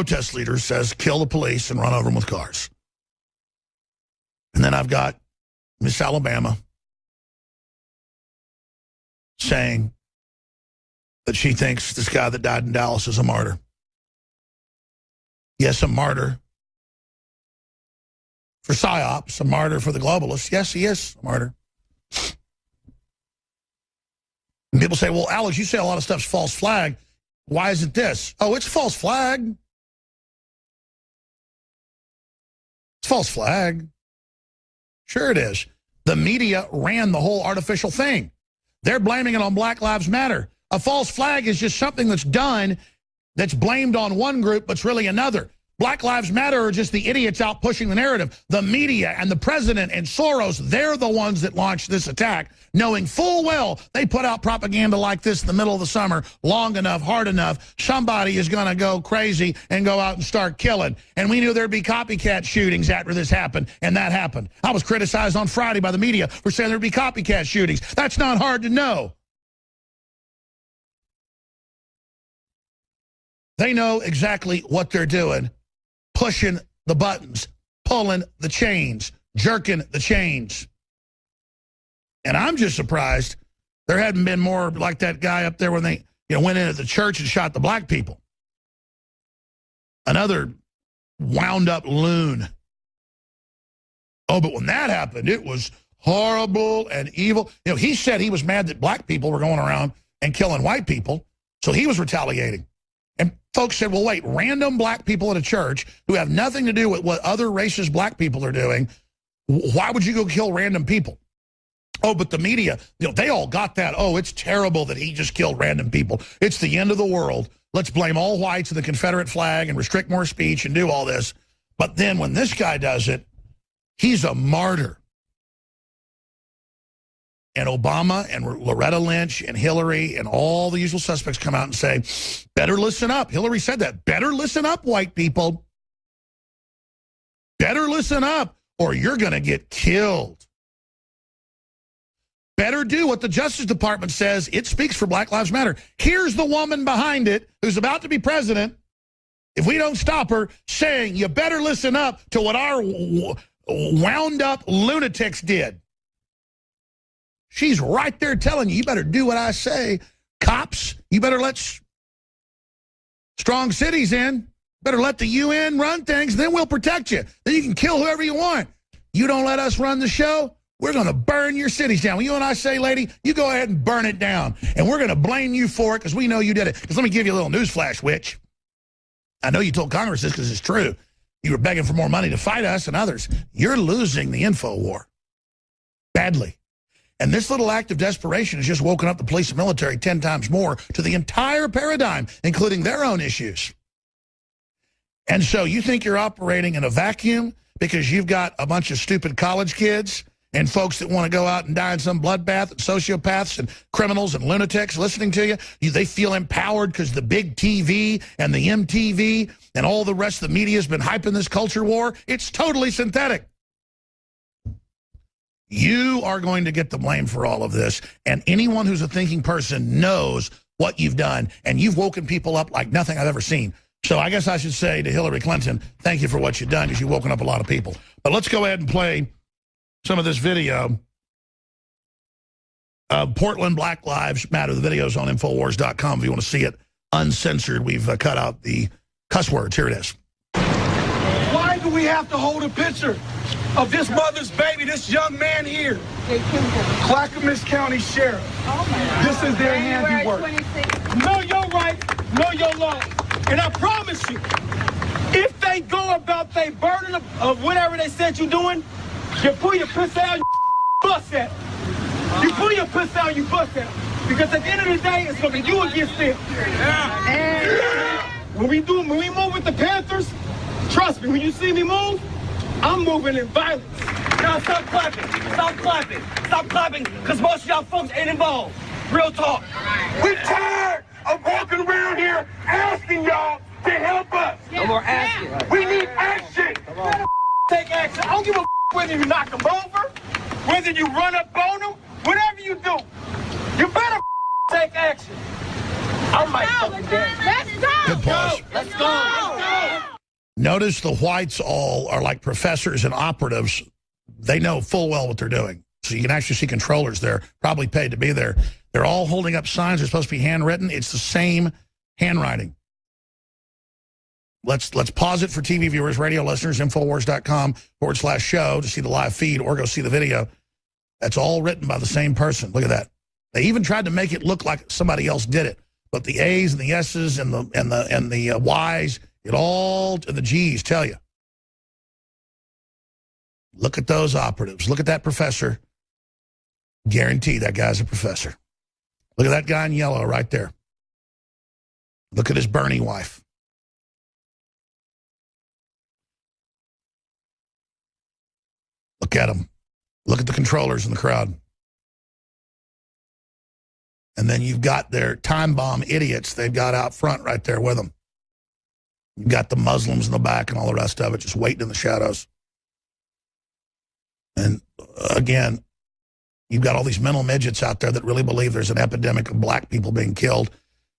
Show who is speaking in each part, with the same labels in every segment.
Speaker 1: protest leader says, kill the police and run over them with cars. And then I've got Miss Alabama saying that she thinks this guy that died in Dallas is a martyr. Yes, a martyr for PSYOPs, a martyr for the globalists. Yes, he is a martyr. And people say, well, Alex, you say a lot of stuff's false flag. Why is it this? Oh, it's false flag. It's false flag. Sure it is. The media ran the whole artificial thing. They're blaming it on Black Lives Matter. A false flag is just something that's done that's blamed on one group, but's really another. Black Lives Matter are just the idiots out pushing the narrative. The media and the president and Soros, they're the ones that launched this attack, knowing full well they put out propaganda like this in the middle of the summer, long enough, hard enough, somebody is going to go crazy and go out and start killing. And we knew there'd be copycat shootings after this happened, and that happened. I was criticized on Friday by the media for saying there'd be copycat shootings. That's not hard to know. They know exactly what they're doing. Pushing the buttons, pulling the chains, jerking the chains. And I'm just surprised there hadn't been more like that guy up there when they went into the church and shot the black people. Another wound up loon. Oh, but when that happened, it was horrible and evil. He said he was mad that black people were going around and killing white people, so he was retaliating. And folks said, well, wait, random black people at a church who have nothing to do with what other racist black people are doing, why would you go kill random people? Oh, but the media, they all got that. Oh, it's terrible that he just killed random people. It's the end of the world. Let's blame all whites and the Confederate flag and restrict more speech and do all this. But then when this guy does it, he's a martyr. And Obama and Loretta Lynch and Hillary and all the usual suspects come out and say, better listen up. Hillary said that. Better listen up, white people. Better listen up, or you're going to get killed. Better do what the Justice Department says. It speaks for Black Lives Matter. Here's the woman behind it who's about to be president, if we don't stop her, saying you better listen up to what our wound up lunatics did. She's right there telling you, you better do what I say. Cops, you better let strong cities in. Better let the UN run things, then we'll protect you. Then you can kill whoever you want. You don't let us run the show, we're going to burn your cities down. When you and I say, lady, you go ahead and burn it down. And we're going to blame you for it because we know you did it. Because let me give you a little news flash, witch. I know you told Congress this because it's true. You were begging for more money to fight us and others. You're losing the info war. Badly. And this little act of desperation has just woken up the police and military 10 times more to the entire paradigm, including their own issues. And so you think you're operating in a vacuum because you've got a bunch of stupid college kids and folks that want to go out and die in some bloodbath, and sociopaths and criminals and lunatics listening to you. They feel empowered because the big TV and the MTV and all the rest of the media has been hyping this culture war. It's totally synthetic. You are going to get the blame for all of this, and anyone who's a thinking person knows what you've done, and you've woken people up like nothing I've ever seen. So I guess I should say to Hillary Clinton, thank you for what you've done, because you've woken up a lot of people. But let's go ahead and play some of this video of Portland Black Lives Matter. The video's on Infowars.com if you want to see it uncensored. We've cut out the cuss words. Here it is.
Speaker 2: Why do we have to hold a picture of this mother's baby, this young man here? Clackamas County Sheriff. This is their handiwork. Know your right, know your law. And I promise you, if they go about their burden of whatever they said you're doing, you pull your piss out, you bust at them. You pull your piss out, you bust at them. Because at the end of the day, it's going to be you against them. And when we move with the Panthers, trust me, when you see me move, I'm moving in violence.
Speaker 3: Now stop clapping. Stop clapping. Stop clapping, because most of y'all folks ain't involved. Real talk.
Speaker 2: We're tired of walking around here asking y'all to help us.
Speaker 3: No more asking.
Speaker 2: We need action. Take action. I don't give a whether you knock them over, whether you run up on them, whatever you do. You better take action. I might fucking dead.
Speaker 1: Good pause.
Speaker 3: Let's go. Let's go.
Speaker 1: Notice the whites all are like professors and operatives. They know full well what they're doing. So you can actually see controllers there, probably paid to be there. They're all holding up signs. They're supposed to be handwritten. It's the same handwriting. Let's pause it for TV viewers, radio listeners, Infowars.com/show to see the live feed or go see the video. That's all written by the same person. Look at that. They even tried to make it look like somebody else did it. But the A's and the S's and the Y's, it all, and the G's tell you. Look at those operatives. Look at that professor. Guarantee that guy's a professor. Look at that guy in yellow right there. Look at his Bernie wife. Look at him. Look at the controllers in the crowd. And then you've got their time bomb idiots they've got out front right there with them. You've got the Muslims in the back and all the rest of it just waiting in the shadows. And again, you've got all these mental midgets out there that really believe there's an epidemic of black people being killed.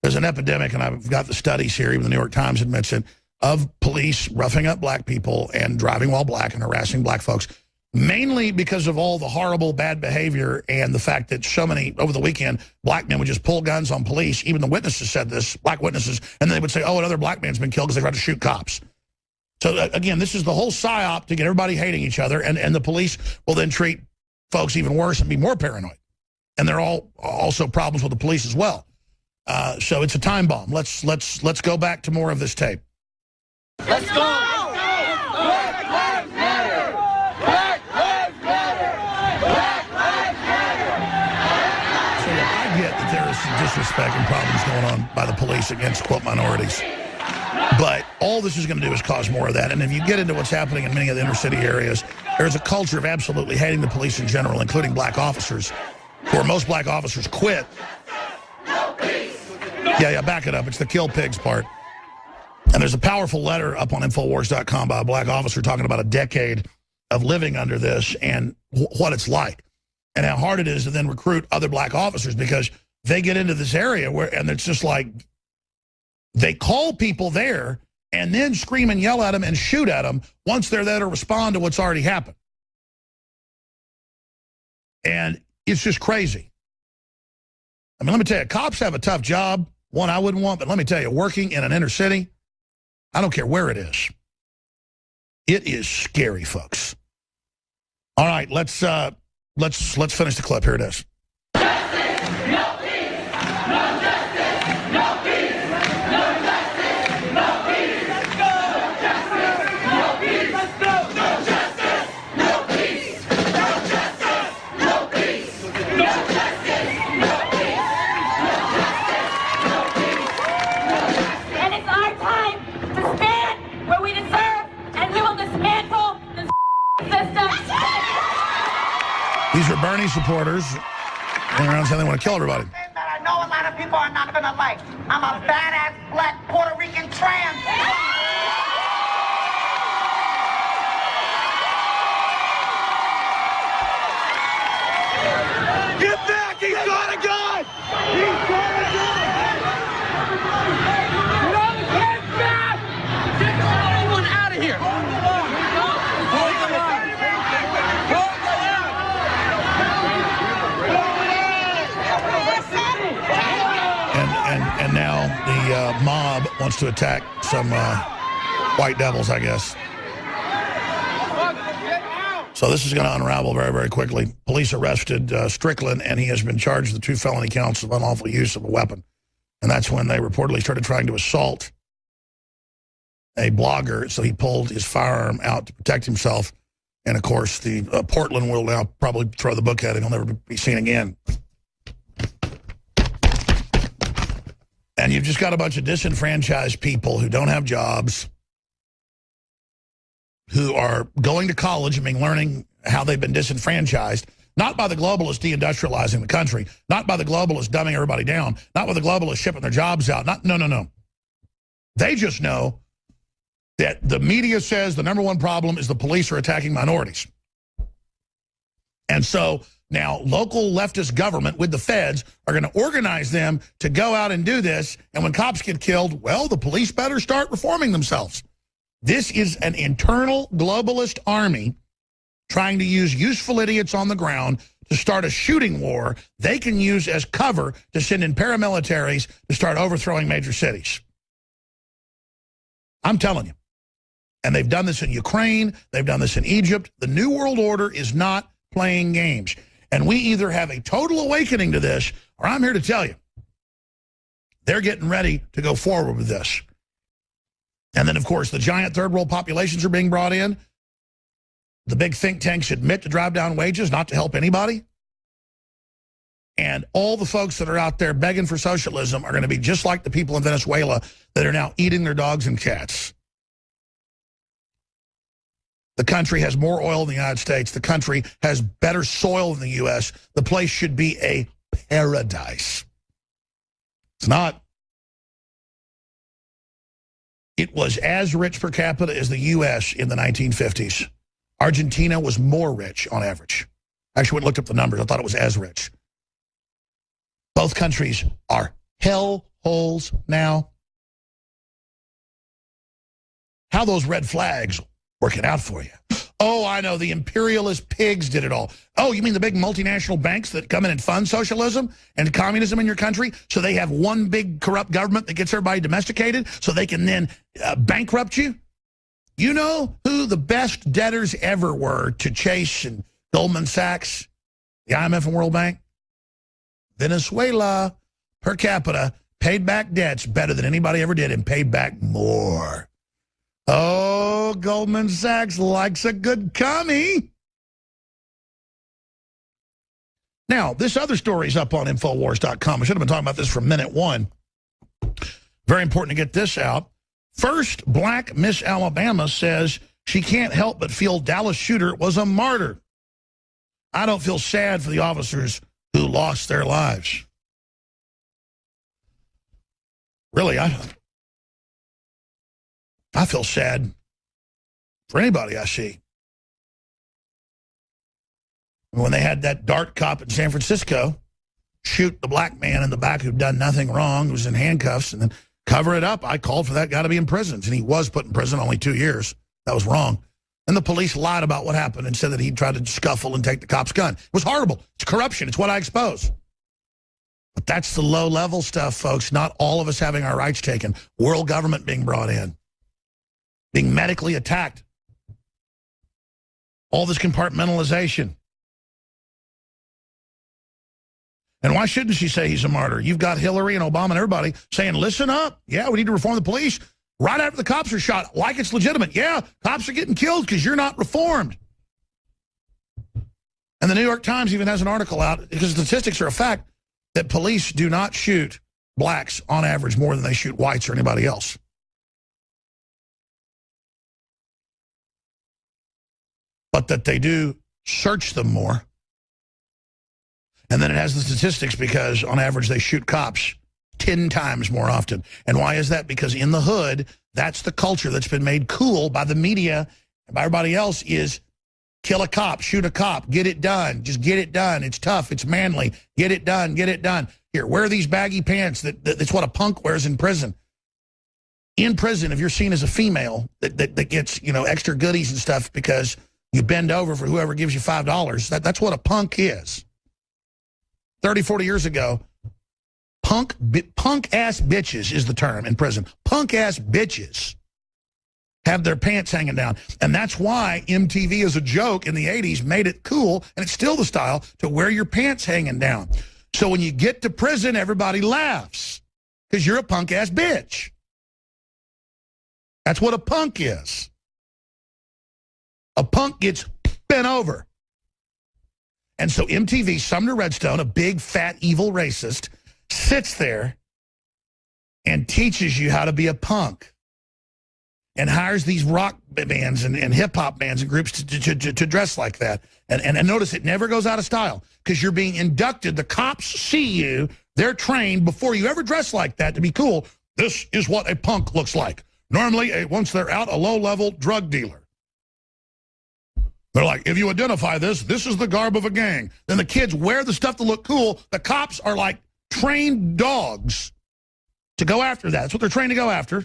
Speaker 1: There's an epidemic, and I've got the studies here, even the New York Times admits it, of police roughing up black people and driving while black and harassing black folks. Mainly because of all the horrible bad behavior and the fact that so many, over the weekend, black men would just pull guns on police. Even the witnesses said this, black witnesses, and they would say, oh, another black man's been killed because they tried to shoot cops. So again, this is the whole psyop to get everybody hating each other, and the police will then treat folks even worse and be more paranoid. And they're all also problems with the police as well. So it's a time bomb. Let's go back to more of this tape.
Speaker 3: Let's go!
Speaker 1: Disrespect and problems going on by the police against, quote, minorities. But all this is going to do is cause more of that. And if you get into what's happening in many of the inner city areas, there's a culture of absolutely hating the police in general, including black officers, where most black officers quit. Yeah, back it up. It's the kill pigs part. And there's a powerful letter up on Infowars.com by a black officer talking about a decade of living under this and what it's like and how hard it is to then recruit other black officers, because they get into this area and it's just like they call people there and then scream and yell at them and shoot at them once they're there to respond to what's already happened. And it's just crazy. I mean, let me tell you, cops have a tough job, one I wouldn't want, but let me tell you, working in an inner city, I don't care where it is. It is scary, folks. All right, let's finish the clip. Here it is. These are Bernie supporters going around saying they want to kill everybody.
Speaker 4: That I know a lot of people are not going to like. I'm a badass black Puerto Rican trans.
Speaker 2: Get back! He's got a gun! He's got a gun! Get back! Get everyone out of here! Hold the line! Hold the line! Hold the line!
Speaker 1: And now the mob wants to attack some white devils, I guess. So this is going to unravel very, very quickly. Police arrested Strickland, and he has been charged with 2 felony counts of unlawful use of a weapon. And that's when they reportedly started trying to assault a blogger, so he pulled his firearm out to protect himself. And, of course, the Portland will now probably throw the book at him. He'll never be seen again. And you've just got a bunch of disenfranchised people who don't have jobs, who are going to college and learning how they've been disenfranchised, not by the globalists deindustrializing the country, not by the globalists dumbing everybody down, not by the globalists shipping their jobs out. No. They just know that the media says the number one problem is the police are attacking minorities. And so now local leftist government with the feds are going to organize them to go out and do this. And when cops get killed, well, the police better start reforming themselves. This is an internal globalist army trying to use useful idiots on the ground to start a shooting war they can use as cover to send in paramilitaries to start overthrowing major cities. I'm telling you. And they've done this in Ukraine. They've done this in Egypt. The New World Order is not playing games. And we either have a total awakening to this, or I'm here to tell you, they're getting ready to go forward with this. And then, of course, the giant third world populations are being brought in. The big think tanks admit to drive down wages, not to help anybody. And all the folks that are out there begging for socialism are going to be just like the people in Venezuela that are now eating their dogs and cats. The country has more oil than the United States. The country has better soil than the U.S. The place should be a paradise. It's not. It was as rich per capita as the U.S. in the 1950s. Argentina was more rich on average. I actually went and looked up the numbers. I thought it was as rich. Both countries are hell holes now. How those red flags working out for you? Oh, I know, the imperialist pigs did it all. Oh, you mean the big multinational banks that come in and fund socialism and communism in your country so they have one big corrupt government that gets everybody domesticated so they can then bankrupt you? You know who the best debtors ever were to Chase and Goldman Sachs, the IMF and World Bank? Venezuela, per capita, paid back debts better than anybody ever did and paid back more. Oh, Goldman Sachs likes a good commie. Now, this other story is up on Infowars.com. I should have been talking about this from minute one. Very important to get this out. First black Miss Alabama says she can't help but feel Dallas shooter was a martyr. I don't feel sad for the officers who lost their lives. Really, I feel sad for anybody I see. When they had that dart cop in San Francisco shoot the black man in the back who'd done nothing wrong, who was in handcuffs, and then cover it up, I called for that guy to be in prison. And he was put in prison only 2 years. That was wrong. And the police lied about what happened and said that he tried to scuffle and take the cop's gun. It was horrible. It's corruption. It's what I expose. But that's the low-level stuff, folks. Not all of us having our rights taken. World government being brought in. Being medically attacked. All this compartmentalization. And why shouldn't she say he's a martyr? You've got Hillary and Obama and everybody saying, listen up. Yeah, we need to reform the police. Right after the cops are shot, like it's legitimate. Yeah, cops are getting killed because you're not reformed. And the New York Times even has an article out, because statistics are a fact, that police do not shoot blacks on average more than they shoot whites or anybody else. But that they do search them more. And then it has the statistics because on average they shoot cops 10 times more often. And why is that? Because in the hood, that's the culture that's been made cool by the media and by everybody else is kill a cop, shoot a cop, get it done. Just get it done. It's tough. It's manly. Get it done. Get it done. Here, wear these baggy pants. That's what a punk wears in prison. In prison, if you're seen as a female that gets, you know, extra goodies and stuff because you bend over for whoever gives you $5, that's what a punk is. 30, 40 years ago, punk-ass bitches is the term in prison. Punk-ass bitches have their pants hanging down. And that's why MTV as a joke in the 80s made it cool, and it's still the style, to wear your pants hanging down. So when you get to prison, everybody laughs because you're a punk-ass bitch. That's what a punk is. A punk gets bent over. And so MTV, Sumner Redstone, a big, fat, evil racist, sits there and teaches you how to be a punk and hires these rock bands and hip-hop bands and groups to dress like that. And notice it never goes out of style because you're being inducted. The cops see you. They're trained before you ever dress like that to be cool. This is what a punk looks like. Normally, once they're out, a low-level drug dealer. They're like, if you identify this is the garb of a gang. Then the kids wear the stuff to look cool. The cops are like trained dogs to go after that. That's what they're trained to go after.